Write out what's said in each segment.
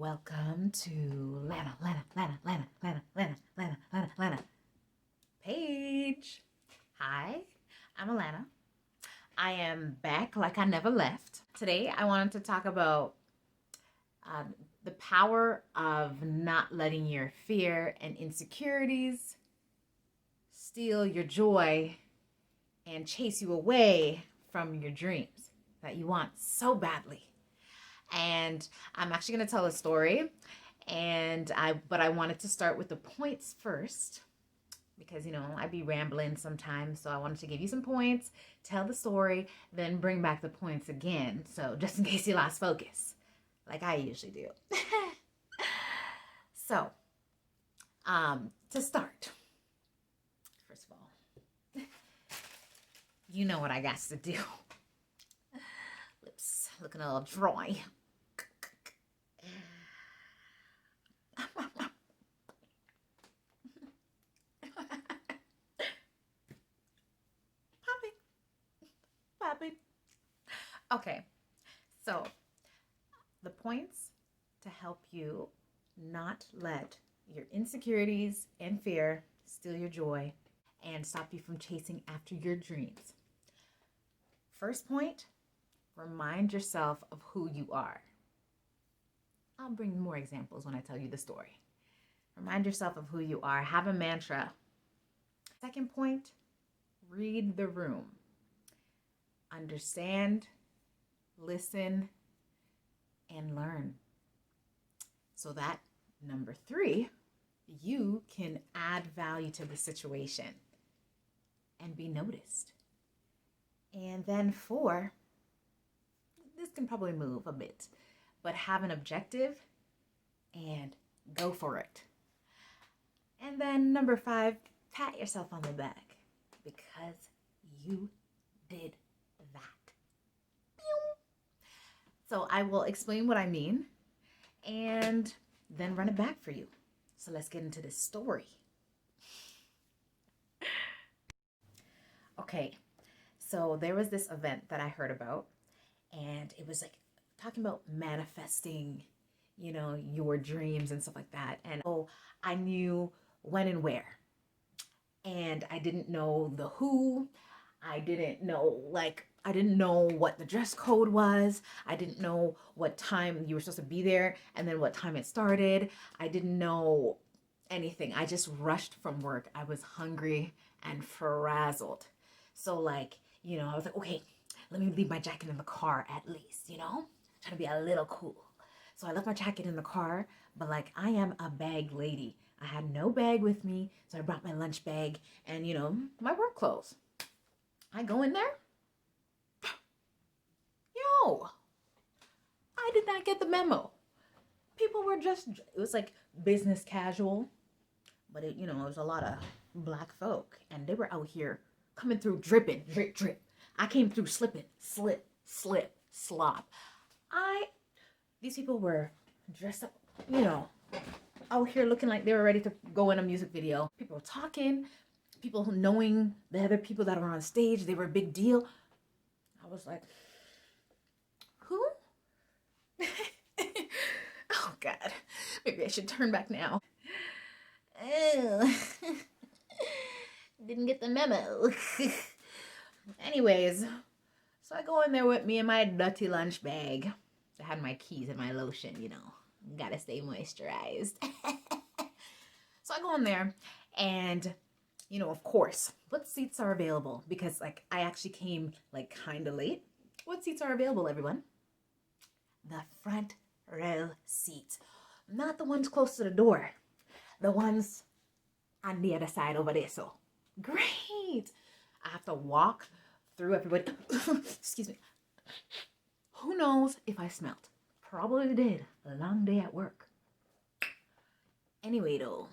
Welcome to Lana Page. Hi, I'm Alana. I am back like I never left. Today I wanted to talk about the power of not letting your fear and insecurities steal your joy and chase you away from your dreams that you want so badly. And I'm actually going to tell a story, but I wanted to start with the points first because, I'd be rambling sometimes. So I wanted to give you some points, tell the story, then bring back the points again. So just in case you lost focus, like I usually do. So, to start, first of all, you know what I got to do. Lips looking a little dry. Popping. Okay, so the points to help you not let your insecurities and fear steal your joy and stop you from chasing after your dreams. First point, remind yourself of who you are. I'll bring more examples when I tell you the story. Remind yourself of who you are. Have a mantra. Second point, read the room. Understand, listen, and learn. So that, number 3, you can add value to the situation and be noticed. And then 4, this can probably move a bit, but have an objective and go for it. And then number 5, pat yourself on the back because you did that. So I will explain what I mean and then run it back for you. So let's get into this story. Okay, so there was this event that I heard about, and it was like talking about manifesting, your dreams and stuff like that. And I knew when and where. And I didn't know the who. I didn't know what the dress code was. I didn't know what time you were supposed to be there and then what time it started. I didn't know anything. I just rushed from work. I was hungry and frazzled. So I was like, okay, let me leave my jacket in the car at least, trying to be a little cool. So I left my jacket in the car, but I am a bag lady. I had no bag with me, so I brought my lunch bag and, my work clothes. I go in there. Yo, I did not get the memo. People were it was like business casual, but it was a lot of black folk, and they were out here coming through dripping, drip, drip. I came through slipping, slip, slip, slop. These people were dressed up, out here looking like they were ready to go in a music video. People were talking, people knowing the other people that were on stage, they were a big deal. I was like, who? Oh God, maybe I should turn back now. Oh. Didn't get the memo. Anyways, so I go in there with me and my dirty lunch bag. I had my keys and my lotion, gotta stay moisturized. So I go in there and, of course, what seats are available? Because I actually came kind of late. What seats are available, everyone? The front row seats. Not the ones close to the door. The ones on the other side over there. So great. I have to walk through everybody. Excuse me. Who knows if I smelled? Probably did. A long day at work. Anyway, though,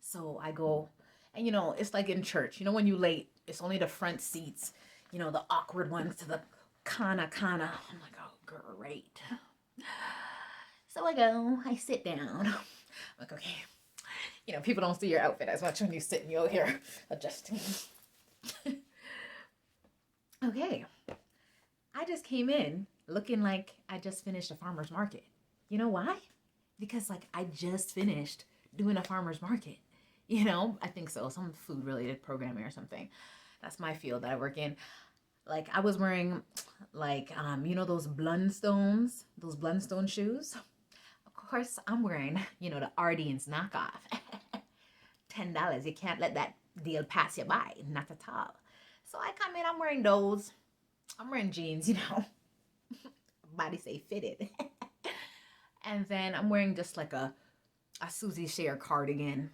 so I go, and it's like in church. When you late, it's only the front seats, the awkward ones to the kana. I'm like, oh, great. So I go, I sit down. I'm like, okay. People don't see your outfit as much when you sit and you're here adjusting. Okay. I just came in looking like I just finished a farmer's market. You know why? because like I just finished doing a farmer's market. You know, I think so. Some food related programming or something. That's my field that I work in. Like I was wearing like you know those Blundstone shoes. Of course, I'm wearing, you know, the Ardean's knockoff. $10. You can't let that deal pass you by. Not at all. So I come in, I'm wearing those. I'm wearing jeans, you know. Body say fitted. And then I'm wearing just like a Susie Share cardigan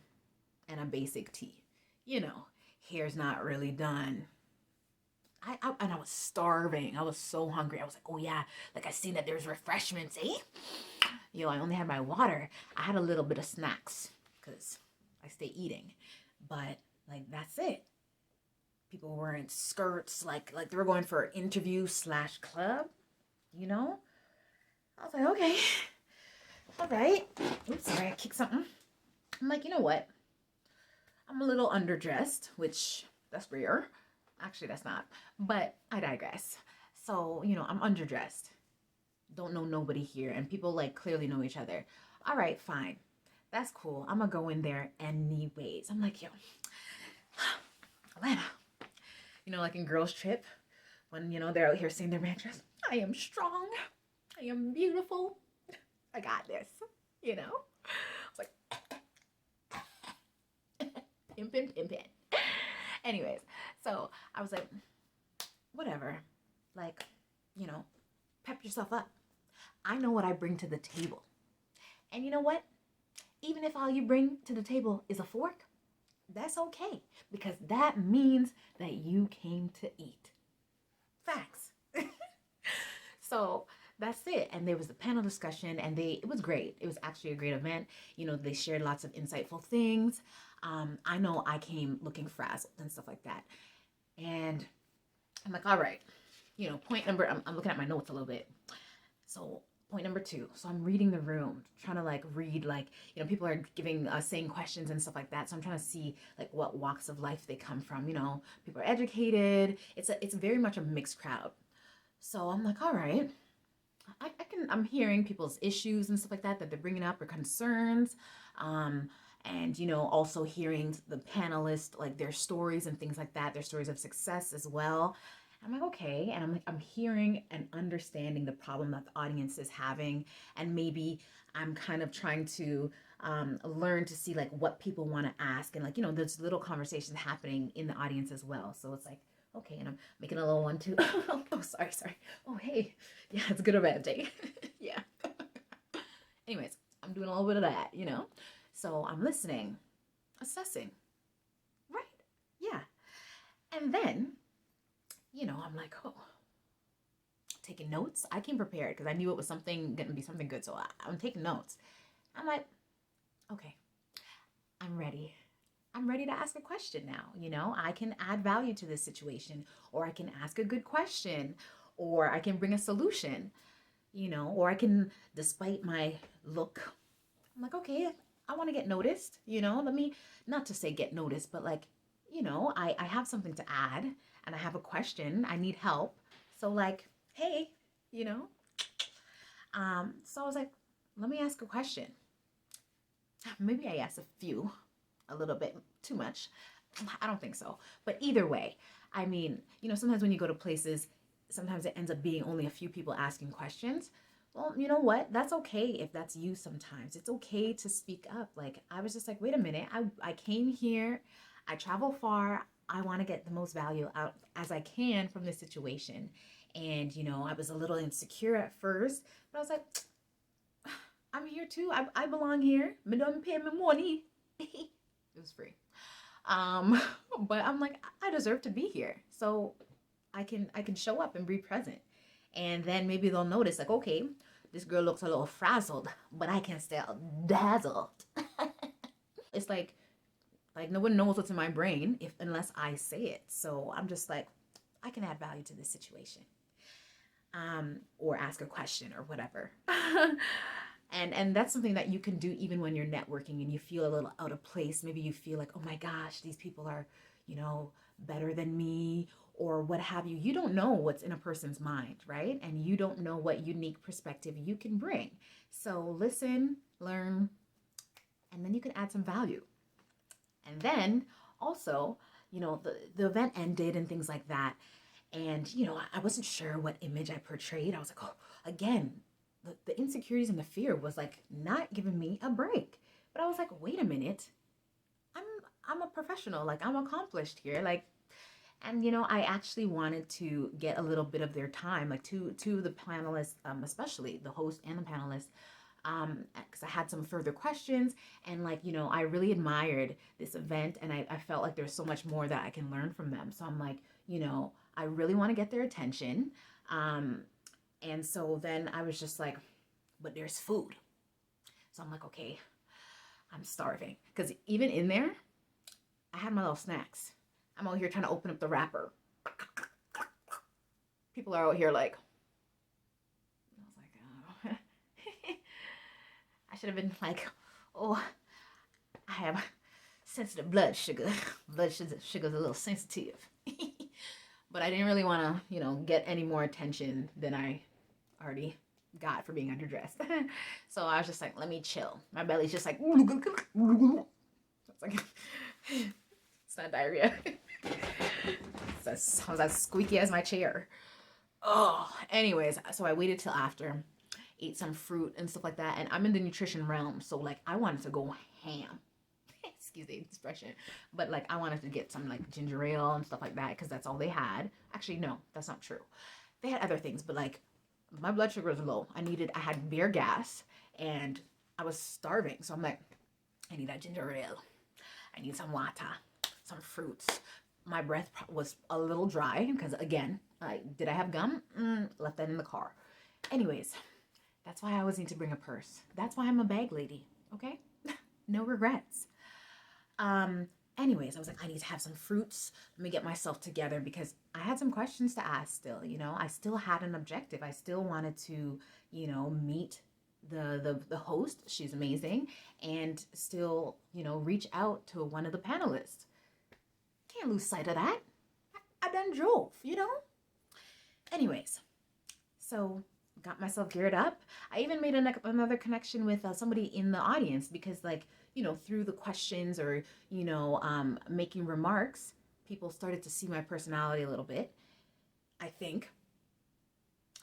and a basic tee. You know, hair's not really done. And I was starving. I was so hungry. I was like, oh yeah, like I seen that there's refreshments, eh? You know, I only had my water. I had a little bit of snacks because I stay eating. But like that's it. People were wearing skirts, like they were going for interview slash club, you know? I was like, okay, all right. Oops, sorry, I kicked something. I'm like, you know what? I'm a little underdressed, which that's rare. Actually, that's not. But I digress. So, you know, I'm underdressed. Don't know nobody here. And people like clearly know each other. All right, fine. That's cool. I'm going to go in there anyways. I'm like, yo, Atlanta. You know, like in Girls Trip, when, you know, they're out here saying their mantras. I am strong. I am beautiful. I got this. You know? It's like, pimpin', pimpin'. Anyways, so I was like, whatever. Like, you know, pep yourself up. I know what I bring to the table. And you know what? Even if all you bring to the table is a fork, that's okay. Because that means that you came to eat. Facts. So that's it. And there was a panel discussion and it was great. It was actually a great event. You know, they shared lots of insightful things. I know I came looking frazzled and stuff like that. And I'm like, all right, you know, I'm looking at my notes a little bit. So point number 2. So I'm reading the room, trying to like read, like, you know, people are giving, saying questions and stuff like that. So I'm trying to see like what walks of life they come from. You know, people are educated. It's very much a mixed crowd. So I'm like, all right, I'm hearing people's issues and stuff like that they're bringing up or concerns. And, you know, also hearing the panelists, like their stories and things like that, their stories of success as well. I'm like, okay. And I'm like, I'm hearing and understanding the problem that the audience is having. And maybe I'm kind of trying to learn to see like what people want to ask. And like, you know, there's little conversations happening in the audience as well. So it's like, okay. And I'm making a little one too. Oh, sorry. Oh, hey. Yeah, it's a good or bad day. Yeah. Anyways, I'm doing a little bit of that, you know? So I'm listening, assessing. Right. Yeah. And then, you know, I'm like, oh, taking notes. I came prepared because I knew it was going to be something good. So I'm taking notes. I'm like, okay, I'm ready. I'm ready to ask a question now. You know, I can add value to this situation, or I can ask a good question, or I can bring a solution, you know, or I can, despite my look, I'm like, okay, I want to get noticed, you know, let me, not to say get noticed, but like, you know, I have something to add and I have a question. I need help. So like, hey, you know, so I was like, let me ask a question. Maybe I asked a little bit too much. I don't think so. But either way, I mean, you know, sometimes when you go to places, sometimes it ends up being only a few people asking questions. Well, you know what? That's okay if that's you sometimes. It's okay to speak up. Like, I was just like, wait a minute. I came here. I travel far. I want to get the most value out as I can from this situation. And, you know, I was a little insecure at first, but I was like, I'm here too. I belong here. Me don't pay me money. It was free. Um, but I'm like, I deserve to be here. So I can show up and be present. And then maybe they'll notice, like, okay, this girl looks a little frazzled, but I can still dazzled. It's like no one knows what's in my brain unless I say it. So I'm just like, I can add value to this situation. Or ask a question or whatever. And that's something that you can do even when you're networking and you feel a little out of place. Maybe you feel like, oh my gosh, these people are, better than me or what have you. You don't know what's in a person's mind, right? And you don't know what unique perspective you can bring. So listen, learn, and then you can add some value. And then also, the event ended and things like that. And, I wasn't sure what image I portrayed. I was like, oh, again, the insecurities and the fear was like not giving me a break. But I was like, wait a minute. I'm a professional. Like, I'm accomplished here. Like, and I actually wanted to get a little bit of their time, like to the panelists, especially the host and the panelists, because I had some further questions, and like I really admired this event, and I felt like there's so much more that I can learn from them. So I'm like, I really want to get their attention, and so then I was just like, but there's food, so I'm like, okay, I'm starving, because even in there, I had my little snacks. I'm out here trying to open up the wrapper. People are out here like, I was like, oh. I should have been like, oh, I have sensitive blood sugar. Blood sugar's a little sensitive. But I didn't really want to, get any more attention than I already got for being underdressed. So I was just like, let me chill. My belly's just like, it's like, it's not diarrhea. I was as squeaky as my chair. Oh, anyways, so I waited till after, ate some fruit and stuff like that, and I'm in the nutrition realm, so like I wanted to go ham. Excuse the expression, but like I wanted to get some like ginger ale and stuff like that because that's all they had. Actually, no, that's not true. They had other things, but like my blood sugar was low. I had beer gas, and I was starving, so I'm like, I need a ginger ale. I need some water, some fruits. My breath was a little dry because, again, did I have gum? Left that in the car. Anyways, that's why I always need to bring a purse. That's why I'm a bag lady, okay? No regrets. Anyways, I was like, I need to have some fruits. Let me get myself together because I had some questions to ask still, I still had an objective. I still wanted to, meet the host. She's amazing. And still, reach out to one of the panelists. Can't lose sight of that. I done drove, Anyways, so got myself geared up. I even made another connection with somebody in the audience because, like, through the questions or, making remarks, people started to see my personality a little bit. I think.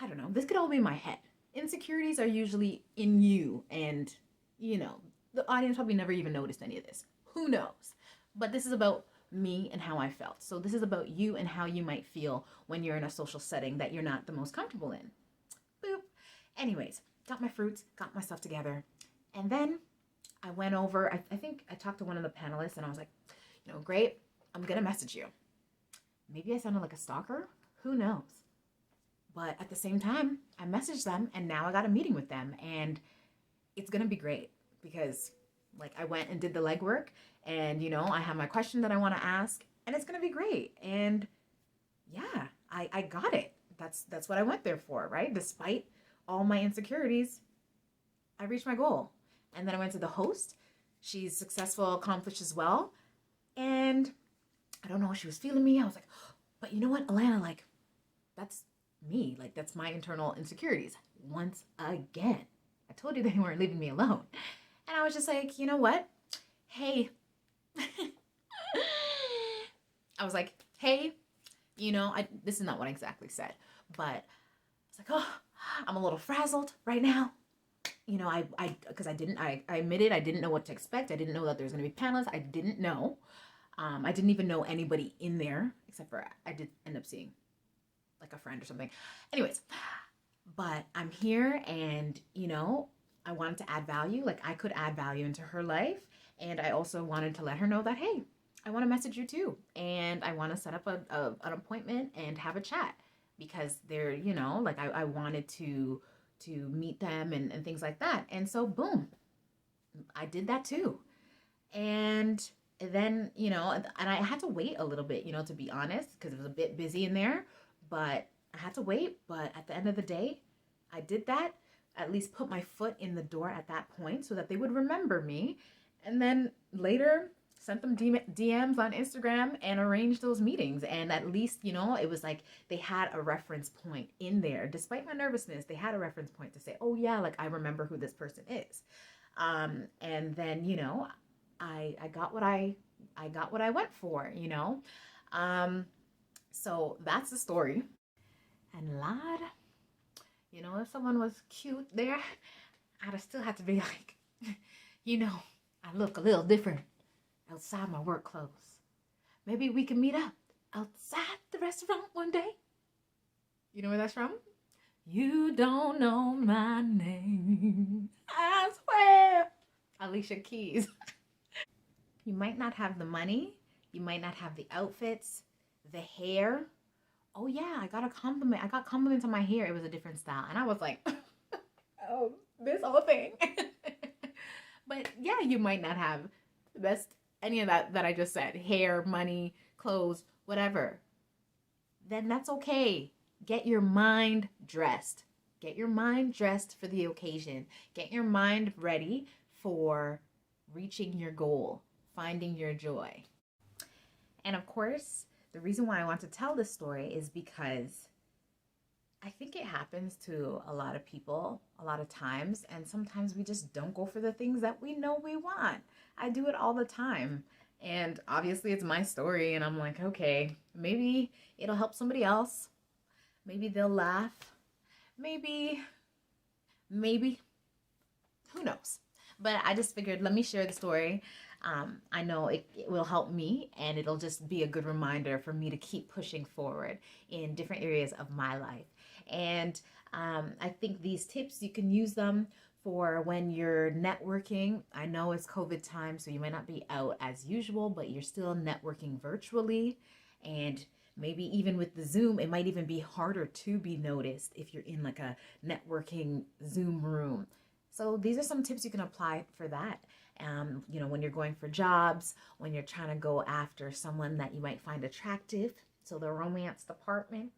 I don't know. This could all be in my head. Insecurities are usually in you, and, the audience probably never even noticed any of this. Who knows? But this is about me and how I felt. So this is about you and how you might feel when you're in a social setting that you're not the most comfortable in. Boop. Anyways, got my fruits, got myself together. And then I went over, I think I talked to one of the panelists and I was like, great, I'm going to message you. Maybe I sounded like a stalker. Who knows? But at the same time, I messaged them and now I got a meeting with them and it's going to be great because like I went and did the legwork and, I have my question that I want to ask and it's going to be great. And yeah, I got it. That's what I went there for, right? Despite all my insecurities, I reached my goal. And then I went to the host. She's successful, accomplished as well. And I don't know if she was feeling me. I was like, but you know what, Alana, like, that's me. Like, that's my internal insecurities. Once again, I told you they weren't leaving me alone. And I was just like, you know what? Hey. I was like, hey, this is not what I exactly said, but I was like, oh, I'm a little frazzled right now. Because I admitted I didn't know what to expect. I didn't know that there was going to be panelists. I didn't know. I didn't even know anybody in there, except for I did end up seeing like a friend or something. Anyways, but I'm here and, I wanted to add value. Like I could add value into her life. And I also wanted to let her know that, hey, I want to message you too. And I want to set up an appointment and have a chat because they're, like I wanted to meet them and things like that. And so boom, I did that too. And then, and I had to wait a little bit, to be honest, because it was a bit busy in there, but I had to wait. But at the end of the day, I did that, at least put my foot in the door at that point so that they would remember me. And then later, sent them DMs on Instagram and arranged those meetings. And at least, you know, it was like they had a reference point in there. Despite my nervousness, they had a reference point to say, oh yeah, like I remember who this person is. And then, you know, I got what I got what I went for, you know. So that's the story. And lad, you know, if someone was cute there, I'd have still had to be like, you know, I look a little different outside my work clothes. Maybe we can meet up outside the restaurant one day. You know where that's from? You don't know my name, I swear. Alicia Keys. You might not have the money. You might not have the outfits, the hair. Oh yeah, I got a compliment. I got compliments on my hair. It was a different style. And I was like, oh, this whole thing. But yeah, you might not have the best, any of that I just said. Hair, money, clothes, whatever. Then that's okay. Get your mind dressed. Get your mind dressed for the occasion. Get your mind ready for reaching your goal, finding your joy. And of course, the reason why I want to tell this story is because I think it happens to a lot of people a lot of times, and sometimes we just don't go for the things that we know we want. I do it all the time. And obviously it's my story, and I'm like, okay, maybe it'll help somebody else. Maybe they'll laugh. Maybe, who knows? But I just figured, let me share the story. I know it will help me, and it'll just be a good reminder for me to keep pushing forward in different areas of my life. And I think these tips, you can use them for when you're networking. I know it's COVID time, so you might not be out as usual, but you're still networking virtually. And maybe even with the Zoom, it might even be harder to be noticed if you're in like a networking Zoom room. So these are some tips you can apply for that. You know, when you're going for jobs, when you're trying to go after someone that you might find attractive, so the romance department,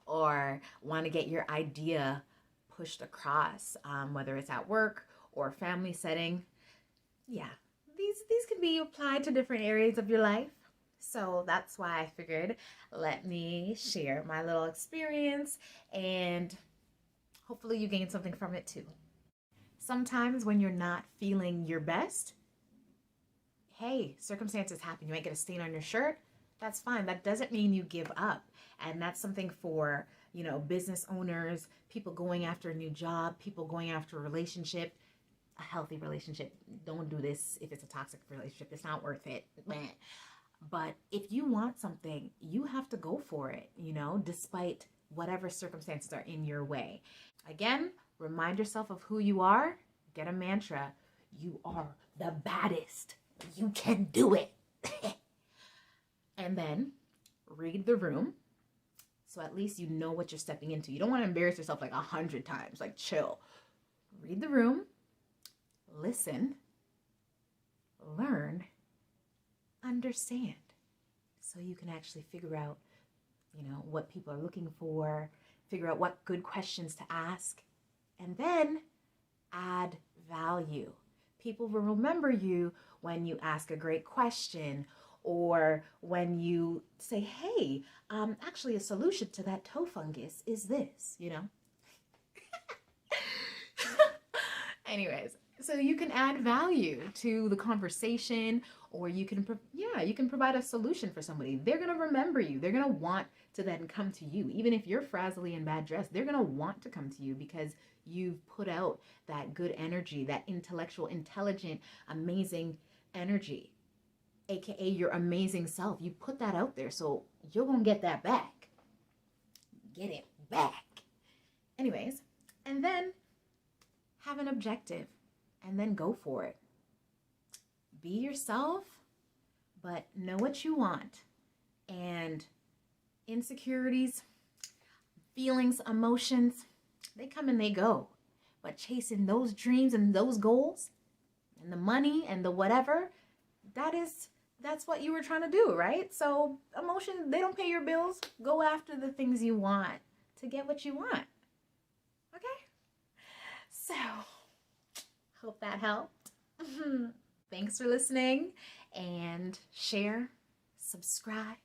or want to get your idea pushed across, whether it's at work or family setting. Yeah, these can be applied to different areas of your life. So that's why I figured, let me share my little experience, and hopefully you gain something from it too. Sometimes when you're not feeling your best, hey, circumstances happen. You might get a stain on your shirt. That's fine. That doesn't mean you give up. And that's something for, you know, business owners, people going after a new job, people going after a relationship, a healthy relationship. Don't do this if it's a toxic relationship. It's not worth it. But if you want something, you have to go for it, you know, despite whatever circumstances are in your way. Again, remind yourself of who you are. Get a mantra. You are the baddest. You can do it. And then read the room. So at least you know what you're stepping into. You don't want to embarrass yourself like 100 times. Like, chill. Read the room. Listen. Learn. Understand. So you can actually figure out, you know, what people are looking for. Figure out what good questions to ask. And then add value. People will remember you when you ask a great question, or when you say, hey, actually a solution to that toe fungus is this, you know? Anyways, so you can add value to the conversation, or you can, you can provide a solution for somebody. They're going to remember you. They're going to want to then come to you. Even if you're frazzly and bad dressed, they're going to want to come to you because you've put out that good energy, that intellectual, intelligent, amazing energy, aka your amazing self. You put that out there, so you're gonna get that back. Get it back. Anyways, and then have an objective, and then go for it. Be yourself, but know what you want. And insecurities, feelings, emotions, they come and they go. But chasing those dreams and those goals and the money and the whatever, that's what you were trying to do, right? So emotions, they don't pay your bills. Go after the things you want to get what you want. Okay? So, hope that helped. Thanks for listening, and share, subscribe,